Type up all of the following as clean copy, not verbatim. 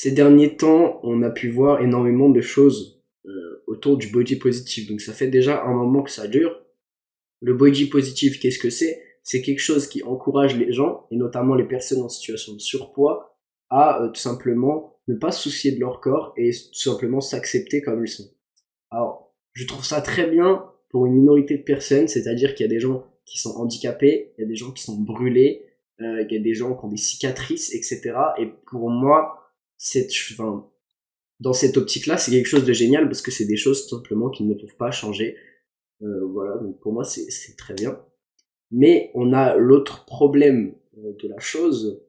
Ces derniers temps, on a pu voir énormément de choses autour du body positive. Donc ça fait déjà un moment que ça dure. Le body positive, qu'est-ce que c'est? C'est quelque chose qui encourage les gens, et notamment les personnes en situation de surpoids, à tout simplement ne pas se soucier de leur corps et tout simplement s'accepter comme ils sont. Alors, je trouve ça très bien pour une minorité de personnes, c'est-à-dire qu'il y a des gens qui sont handicapés, il y a des gens qui sont brûlés, il y a des gens qui ont des cicatrices, etc. Et pour moi, enfin, dans cette optique-là, c'est quelque chose de génial parce que c'est des choses tout simplement qui ne peuvent pas changer. Voilà, donc pour moi, c'est très bien. Mais on a l'autre problème de la chose,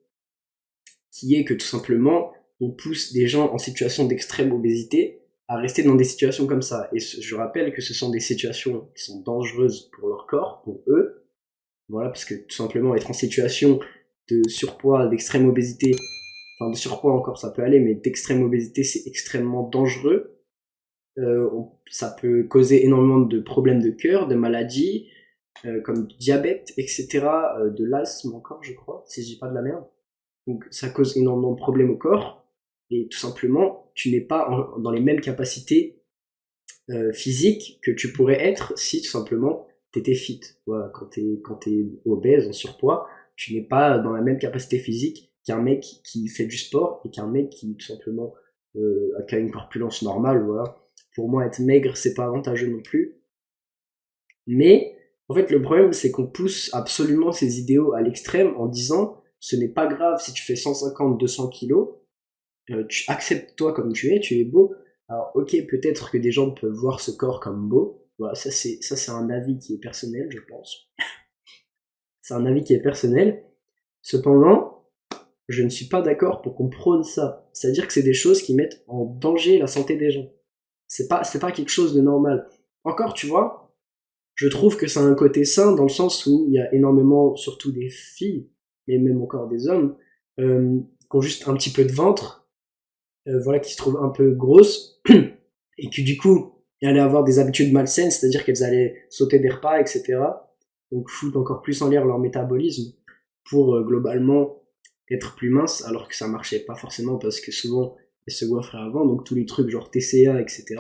qui est que tout simplement, on pousse des gens en situation d'extrême obésité à rester dans des situations comme ça. Et je rappelle que ce sont des situations qui sont dangereuses pour leur corps, pour eux. Voilà, parce que tout simplement être en situation de surpoids, d'extrême obésité, enfin de surpoids encore ça peut aller, mais d'extrême obésité c'est extrêmement dangereux. Ça peut causer énormément de problèmes de cœur, de maladies, comme du diabète, etc., de l'asthme encore, je crois, si je dis pas de la merde. Donc ça cause énormément de problèmes au corps, et tout simplement, tu n'es pas dans les mêmes capacités physiques que tu pourrais être si tout simplement t'étais fit. Voilà, quand t'es obèse, en surpoids, tu n'es pas dans la même capacité physique qu'un mec qui fait du sport et qu'un mec qui tout simplement qui a une corpulence normale. Voilà. Pour moi, être maigre, c'est pas avantageux non plus. Mais en fait, le problème, c'est qu'on pousse absolument ces idéaux à l'extrême en disant ce n'est pas grave si tu fais 150, 200 kilos, tu acceptes toi comme tu es beau. Alors ok, peut-être que des gens peuvent voir ce corps comme beau. Voilà, ça c'est un avis qui est personnel, je pense. C'est un avis qui est personnel. Cependant, je ne suis pas d'accord pour qu'on prône ça. C'est-à-dire que c'est des choses qui mettent en danger la santé des gens. C'est pas quelque chose de normal. Encore, tu vois, je trouve que ça a un côté sain dans le sens où il y a énormément, surtout des filles, et même encore des hommes, qui ont juste un petit peu de ventre, voilà, qui se trouvent un peu grosses, et qui du coup allaient avoir des habitudes malsaines, c'est-à-dire qu'elles allaient sauter des repas, etc. Donc foutre encore plus en l'air leur métabolisme pour globalement être plus mince, alors que ça marchait pas forcément parce que souvent elles se goinfraient avant, donc tous les trucs genre TCA, etc.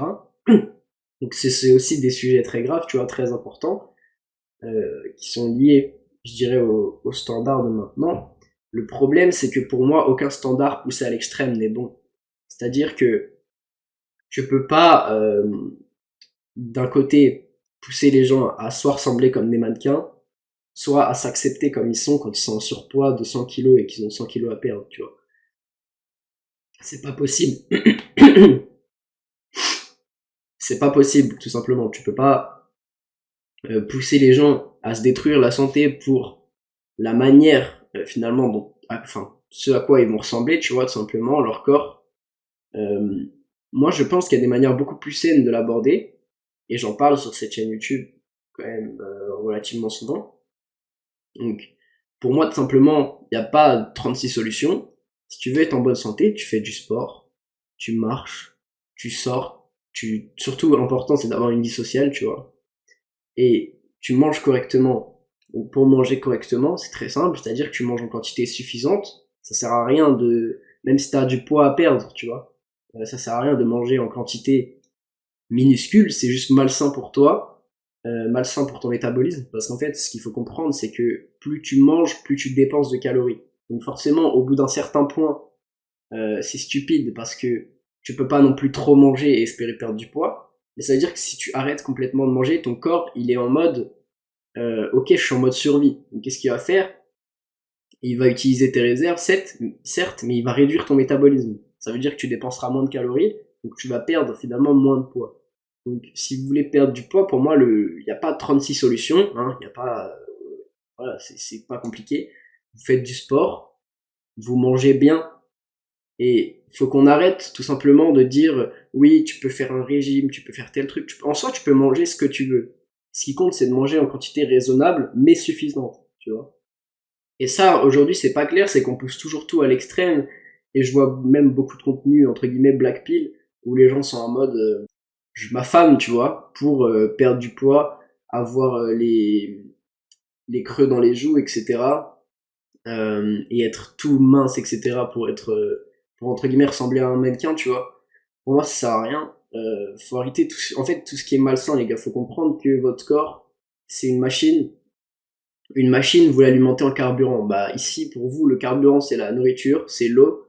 Donc c'est aussi des sujets très graves, tu vois, très importants, qui sont liés, je dirais, au standard de maintenant. Le problème, c'est que pour moi, aucun standard poussé à l'extrême n'est bon. C'est-à-dire que tu peux pas, d'un côté, pousser les gens à soit ressembler comme des mannequins, soit à s'accepter comme ils sont quand ils sont en surpoids de 100 kilos et qu'ils ont 100 kilos à perdre, tu vois. C'est pas possible. C'est pas possible, tout simplement. Tu peux pas pousser les gens à se détruire la santé pour la manière, finalement, dont, enfin, ce à quoi ils vont ressembler, tu vois, tout simplement, leur corps. Euh, Moi, je pense qu'il y a des manières beaucoup plus saines de l'aborder, et j'en parle sur cette chaîne YouTube quand même relativement souvent. Donc, pour moi, tout simplement, il n'y a pas 36 solutions. Si tu veux être en bonne santé, tu fais du sport, tu marches, tu sors, surtout l'important c'est d'avoir une vie sociale, tu vois, et tu manges correctement. Donc, pour manger correctement, c'est très simple, c'est-à-dire que tu manges en quantité suffisante. Ça sert à rien même si t'as du poids à perdre, tu vois, ça sert à rien de manger en quantité minuscule, c'est juste malsain pour toi, malsain pour ton métabolisme, parce qu'en fait, ce qu'il faut comprendre, c'est que plus tu manges, plus tu dépenses de calories. Donc forcément, au bout d'un certain point, c'est stupide parce que tu peux pas non plus trop manger et espérer perdre du poids. Mais ça veut dire que si tu arrêtes complètement de manger, ton corps, il est en mode, ok, je suis en mode survie. Donc qu'est-ce qu'il va faire? Il va utiliser tes réserves, certes, mais il va réduire ton métabolisme. Ça veut dire que tu dépenseras moins de calories, donc tu vas perdre finalement moins de poids. Donc si vous voulez perdre du poids, pour moi, il n'y a pas 36 solutions, hein, il y a pas, voilà, c'est pas compliqué. Vous faites du sport, vous mangez bien, et il faut qu'on arrête tout simplement de dire oui, tu peux faire un régime, tu peux faire tel truc. En soi, tu peux manger ce que tu veux. Ce qui compte, c'est de manger en quantité raisonnable, mais suffisante, tu vois. Et ça, aujourd'hui, c'est pas clair, c'est qu'on pousse toujours tout à l'extrême, et je vois même beaucoup de contenu, entre guillemets, black pill, où les gens sont en mode, je m'affame, tu vois, pour perdre du poids, avoir les creux dans les joues, etc., et être tout mince, etc., pour entre guillemets ressembler à un mannequin, tu vois. Pour moi, ça sert à rien. Faut arrêter en fait, tout ce qui est malsain, les gars. Faut comprendre que votre corps, c'est une machine. Une machine, vous l'alimentez en carburant. Bah, ici, pour vous, le carburant, c'est la nourriture, c'est l'eau,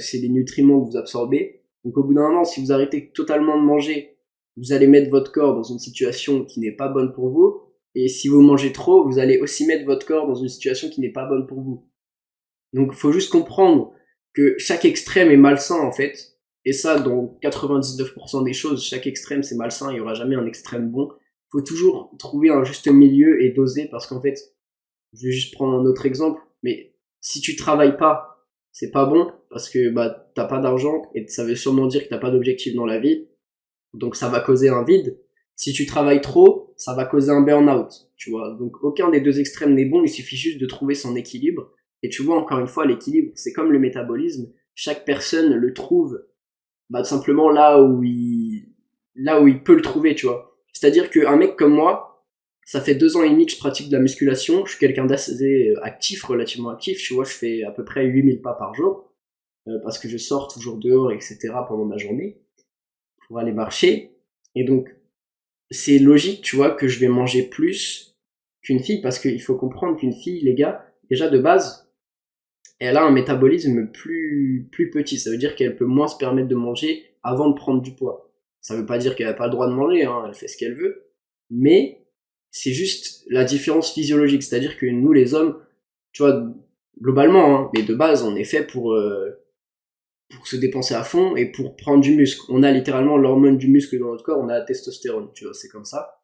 c'est les nutriments que vous absorbez. Donc, au bout d'un moment, si vous arrêtez totalement de manger, vous allez mettre votre corps dans une situation qui n'est pas bonne pour vous. Et si vous mangez trop, vous allez aussi mettre votre corps dans une situation qui n'est pas bonne pour vous. Donc, faut juste comprendre que chaque extrême est malsain, en fait. Et ça, dans 99% des choses, chaque extrême, c'est malsain. Il y aura jamais un extrême bon. Faut toujours trouver un juste milieu et doser, parce qu'en fait, je vais juste prendre un autre exemple, mais si tu travailles pas, c'est pas bon, parce que bah t'as pas d'argent, et ça veut sûrement dire que t'as pas d'objectif dans la vie, donc ça va causer un vide. Si tu travailles trop, ça va causer un burn-out, tu vois. Donc aucun des deux extrêmes n'est bon, il suffit juste de trouver son équilibre. Et tu vois, encore une fois, l'équilibre, c'est comme le métabolisme, chaque personne le trouve, bah tout simplement là où il peut le trouver, tu vois. C'est-à-dire qu'un mec comme moi, ça fait 2 ans et demi que je pratique de la musculation, je suis quelqu'un d'assez actif, relativement actif, tu vois, je fais à peu près 8000 pas par jour, parce que je sors toujours dehors, etc. pendant ma journée, pour aller marcher, et donc, c'est logique, tu vois, que je vais manger plus qu'une fille, parce qu'il faut comprendre qu'une fille, les gars, déjà de base, elle a un métabolisme plus petit, ça veut dire qu'elle peut moins se permettre de manger avant de prendre du poids. Ça veut pas dire qu'elle a pas le droit de manger, hein, elle fait ce qu'elle veut, mais c'est juste la différence physiologique, c'est-à-dire que nous les hommes, tu vois, globalement, hein, mais de base, on est fait pour se dépenser à fond et pour prendre du muscle. On a littéralement l'hormone du muscle dans notre corps, on a la testostérone, tu vois, c'est comme ça.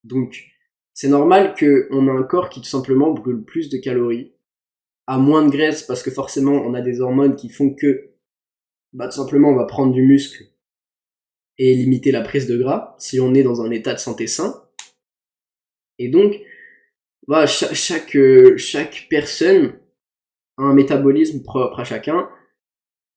Donc, c'est normal qu'on a un corps qui tout simplement brûle plus de calories, a moins de graisse, parce que forcément, on a des hormones qui font que, bah, tout simplement, on va prendre du muscle et limiter la prise de gras, si on est dans un état de santé sain. Et donc, bah, chaque personne a un métabolisme propre à chacun,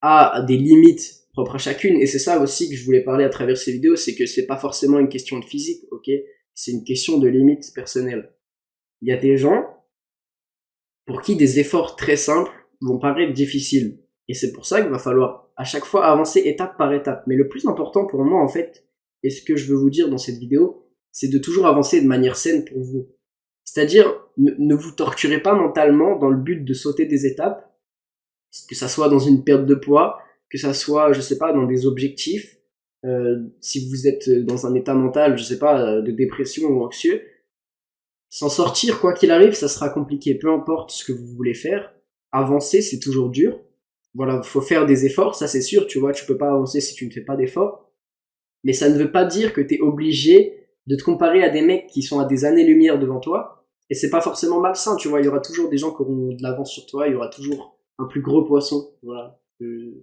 a des limites propres à chacune, et c'est ça aussi que je voulais parler à travers ces vidéos, c'est que c'est pas forcément une question de physique, ok? C'est une question de limites personnelles. Il y a des gens pour qui des efforts très simples vont paraître difficiles, et c'est pour ça qu'il va falloir à chaque fois avancer étape par étape. Mais le plus important pour moi, en fait, et ce que je veux vous dire dans cette vidéo, c'est de toujours avancer de manière saine pour vous. C'est-à-dire, ne vous torturez pas mentalement dans le but de sauter des étapes, que ça soit dans une perte de poids, que ça soit, je sais pas, dans des objectifs, si vous êtes dans un état mental, je sais pas, de dépression ou anxieux, s'en sortir, quoi qu'il arrive, ça sera compliqué, peu importe ce que vous voulez faire. Avancer, c'est toujours dur. Voilà, faut faire des efforts, ça c'est sûr, tu vois, tu peux pas avancer si tu ne fais pas d'efforts. Mais ça ne veut pas dire que t'es obligé de te comparer à des mecs qui sont à des années-lumière devant toi. Et c'est pas forcément malsain, tu vois, il y aura toujours des gens qui auront de l'avance sur toi, il y aura toujours un plus gros poisson, voilà.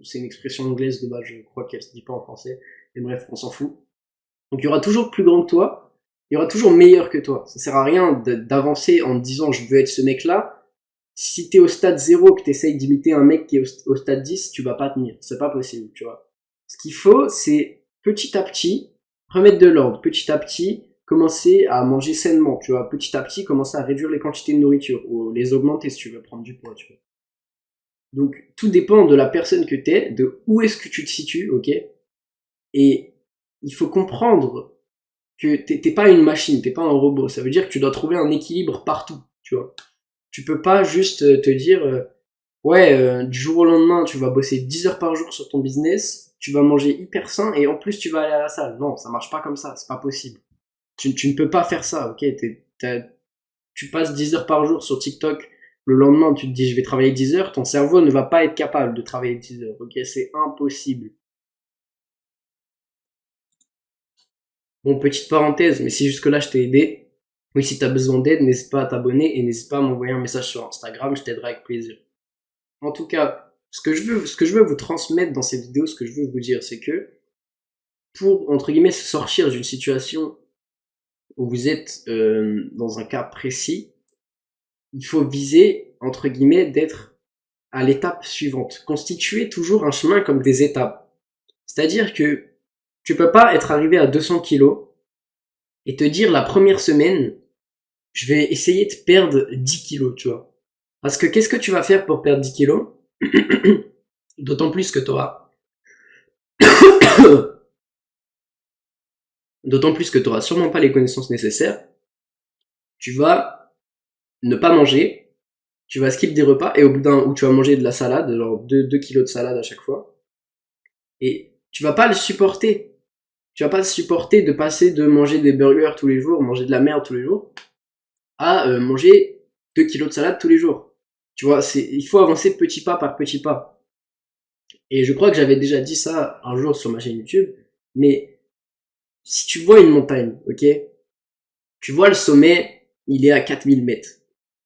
C'est une expression anglaise de base, je crois qu'elle se dit pas en français. Et bref, on s'en fout. Donc il y aura toujours plus grand que toi, il y aura toujours meilleur que toi. Ça sert à rien d'avancer en te disant je veux être ce mec-là. Si t'es au stade 0, que t'essayes d'imiter un mec qui est au stade 10, tu vas pas tenir. C'est pas possible, tu vois. Ce qu'il faut, c'est petit à petit remettre de l'ordre. Petit à petit, commencer à manger sainement, tu vois. Petit à petit, commencer à réduire les quantités de nourriture ou les augmenter si tu veux prendre du poids, tu vois. Donc tout dépend de la personne que t'es, de où est-ce que tu te situes, ok. Et il faut comprendre que t'es pas une machine, t'es pas un robot. Ça veut dire que tu dois trouver un équilibre partout, tu vois. Tu peux pas juste te dire, ouais, du jour au lendemain, tu vas bosser 10 heures par jour sur ton business, tu vas manger hyper sain et en plus tu vas aller à la salle. Non, ça marche pas comme ça, c'est pas possible. Tu ne peux pas faire ça, ok. Tu passes 10 heures par jour sur TikTok, le lendemain tu te dis je vais travailler 10 heures, ton cerveau ne va pas être capable de travailler 10 heures, ok. C'est impossible. Bon, petite parenthèse, mais si jusque-là je t'ai aidé, oui, si t'as besoin d'aide, n'hésite pas à t'abonner et n'hésite pas à m'envoyer un message sur Instagram, je t'aiderai avec plaisir. En tout cas, ce que je veux vous transmettre dans cette vidéo, ce que je veux vous dire, c'est que pour, entre guillemets, se sortir d'une situation où vous êtes dans un cas précis, il faut viser, entre guillemets, d'être à l'étape suivante. Constituer toujours un chemin comme des étapes. C'est-à-dire que tu peux pas être arrivé à 200 kilos et te dire la première semaine, je vais essayer de perdre 10 kilos, tu vois. Parce que qu'est-ce que tu vas faire pour perdre 10 kilos? D'autant plus que t'auras, d'autant plus que t'auras sûrement pas les connaissances nécessaires. Tu vas ne pas manger, tu vas skip des repas, et au bout d'un, où tu vas manger de la salade, genre 2 kilos de salade à chaque fois, et tu vas pas le supporter. Tu vas pas supporter de passer de manger des burgers tous les jours, manger de la merde tous les jours, à manger 2 kilos de salade tous les jours. Tu vois, il faut avancer petit pas par petit pas. Et je crois que j'avais déjà dit ça un jour sur ma chaîne YouTube, mais si tu vois une montagne, ok, tu vois le sommet, il est à 4000 mètres.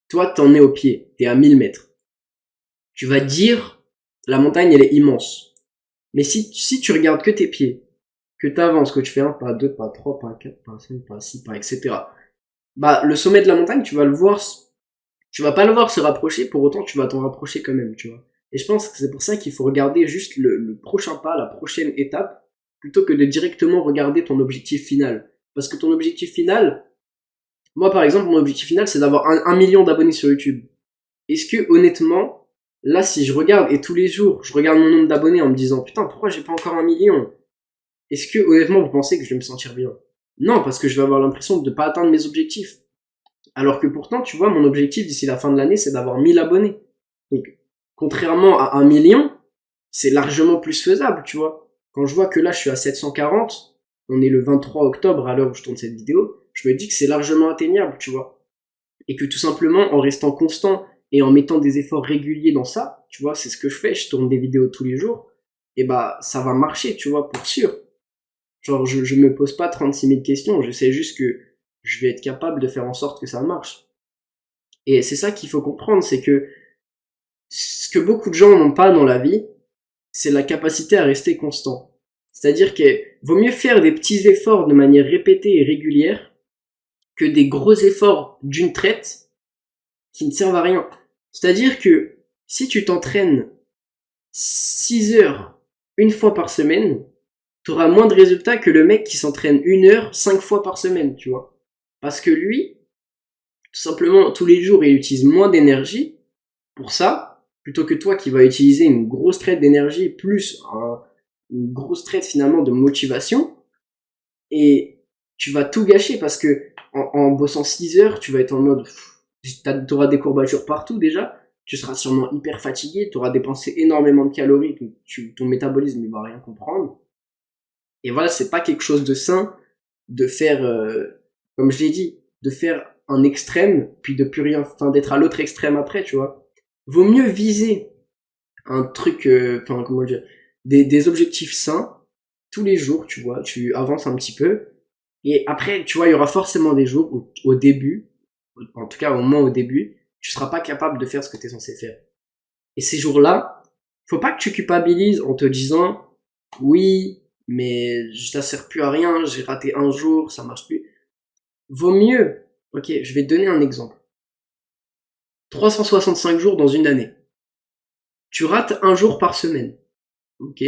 Toi, t'en es au pied, t'es à 1000 mètres. Tu vas dire, la montagne, elle est immense. Mais si tu regardes que tes pieds, que t'avances, que tu fais un pas, deux pas, trois pas, quatre pas, cinq pas, six pas, etc. Bah, le sommet de la montagne, tu vas le voir, tu vas pas le voir se rapprocher, pour autant tu vas t'en rapprocher quand même, tu vois. Et je pense que c'est pour ça qu'il faut regarder juste le prochain pas, la prochaine étape, plutôt que de directement regarder ton objectif final. Parce que ton objectif final, moi par exemple, mon objectif final, c'est d'avoir 1 million d'abonnés sur YouTube. Est-ce que honnêtement, là si je regarde, et tous les jours, je regarde mon nombre d'abonnés en me disant, putain, pourquoi j'ai pas encore 1 million? Est-ce que honnêtement, vous pensez que je vais me sentir bien? Non, parce que je vais avoir l'impression de ne pas atteindre mes objectifs. Alors que pourtant, tu vois, mon objectif d'ici la fin de l'année, c'est d'avoir 1000 abonnés. Donc, contrairement à 1 million, c'est largement plus faisable, tu vois. Quand je vois que là, je suis à 740, on est le 23 octobre à l'heure où je tourne cette vidéo, je me dis que c'est largement atteignable, tu vois. Et que tout simplement, en restant constant et en mettant des efforts réguliers dans ça, tu vois, c'est ce que je fais, je tourne des vidéos tous les jours, et bah, ça va marcher, tu vois, pour sûr. Genre, je me pose pas 36 000 questions, je sais juste que je vais être capable de faire en sorte que ça marche. Et c'est ça qu'il faut comprendre, c'est que ce que beaucoup de gens n'ont pas dans la vie, c'est la capacité à rester constant. C'est-à-dire qu'il vaut mieux faire des petits efforts de manière répétée et régulière que des gros efforts d'une traite qui ne servent à rien. C'est-à-dire que si tu t'entraînes 6 heures une fois par semaine, tu auras moins de résultats que le mec qui s'entraîne 1 heure 5 fois par semaine, tu vois. Parce que lui, tout simplement, tous les jours, il utilise moins d'énergie pour ça, plutôt que toi qui vas utiliser une grosse traite d'énergie plus une grosse traite finalement de motivation, et tu vas tout gâcher parce que en bossant 6 heures, tu vas être en mode, t'auras des courbatures partout déjà, tu seras sûrement hyper fatigué, tu auras dépensé énormément de calories, ton métabolisme il va rien comprendre. Et voilà, c'est pas quelque chose de sain de faire, comme je l'ai dit, de faire un extrême, puis de plus rien, enfin d'être à l'autre extrême après, tu vois. Vaut mieux viser un truc, enfin comment dire, des objectifs sains tous les jours, tu vois, tu avances un petit peu, et après, tu vois, il y aura forcément des jours où, au début, en tout cas au moins au début, tu seras pas capable de faire ce que tu es censé faire. Et ces jours-là, faut pas que tu culpabilises en te disant, oui, mais ça sert plus à rien, j'ai raté un jour, ça marche plus. Vaut mieux, ok, je vais te donner un exemple. 365 jours dans une année. Tu rates un jour par semaine. Ok.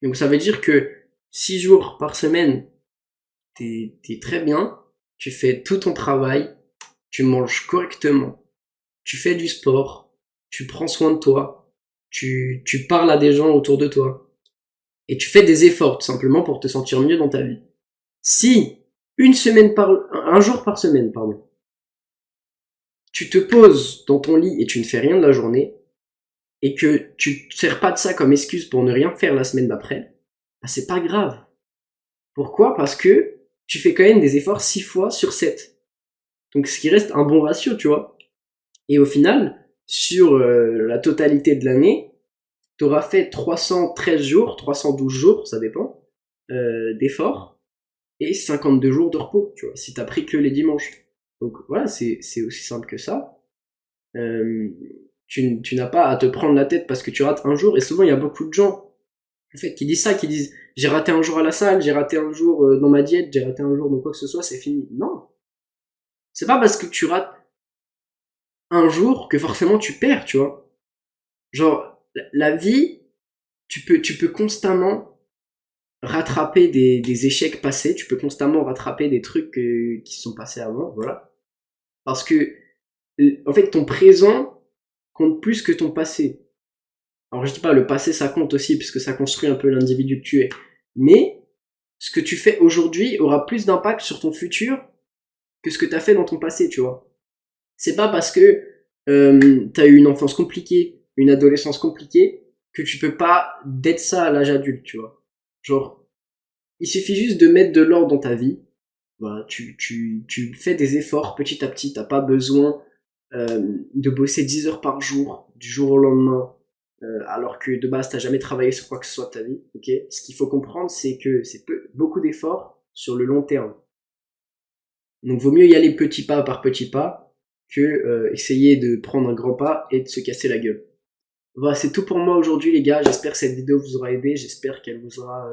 Donc ça veut dire que 6 jours par semaine, t'es très bien, tu fais tout ton travail, tu manges correctement, tu fais du sport, tu prends soin de toi, tu parles à des gens autour de toi, et tu fais des efforts tout simplement pour te sentir mieux dans ta vie. Si un jour par semaine, pardon, tu te poses dans ton lit et tu ne fais rien de la journée, et que tu te sers pas de ça comme excuse pour ne rien faire la semaine d'après, bah c'est pas grave. Pourquoi? Parce que tu fais quand même des efforts 6 fois sur 7. Donc ce qui reste un bon ratio, tu vois. Et au final, sur la totalité de l'année, tu auras fait 313 jours, 312 jours, ça dépend, d'efforts, et 52 jours de repos, tu vois, si t'as pris que les dimanches. Donc voilà, c'est aussi simple que ça. Euh, tu n'as pas à te prendre la tête parce que tu rates un jour, et souvent il y a beaucoup de gens en fait qui disent ça, qui disent j'ai raté un jour à la salle, j'ai raté un jour dans ma diète, j'ai raté un jour dans quoi que ce soit, c'est fini. Non, c'est pas parce que tu rates un jour que forcément tu perds, tu vois. Genre la vie, tu peux constamment rattraper des échecs passés, tu peux constamment rattraper des trucs qui sont passés avant, voilà. Parce que en fait ton présent compte plus que ton passé. Alors je dis pas, le passé ça compte aussi, puisque ça construit un peu l'individu que tu es. Mais ce que tu fais aujourd'hui aura plus d'impact sur ton futur que ce que tu as fait dans ton passé, tu vois. C'est pas parce que tu as eu une enfance compliquée, une adolescence compliquée, que tu peux pas d'être ça à l'âge adulte, tu vois. Genre, il suffit juste de mettre de l'ordre dans ta vie. Voilà, tu fais des efforts petit à petit, t'as pas besoin de bosser 10 heures par jour, du jour au lendemain, alors que de base t'as jamais travaillé sur quoi que ce soit de ta vie, ok. Ce qu'il faut comprendre, c'est que c'est beaucoup d'efforts sur le long terme. Donc vaut mieux y aller petit pas par petit pas que essayer de prendre un grand pas et de se casser la gueule. Voilà, c'est tout pour moi aujourd'hui les gars, j'espère que cette vidéo vous aura aidé, j'espère qu'elle vous aura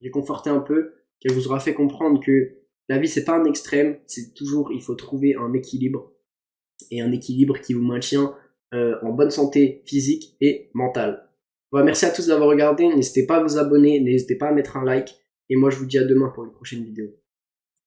réconforté un peu, qu'elle vous aura fait comprendre que la vie c'est pas un extrême, c'est toujours, il faut trouver un équilibre, et un équilibre qui vous maintient en bonne santé physique et mentale. Voilà, merci à tous d'avoir regardé, n'hésitez pas à vous abonner, n'hésitez pas à mettre un like, et moi je vous dis à demain pour une prochaine vidéo.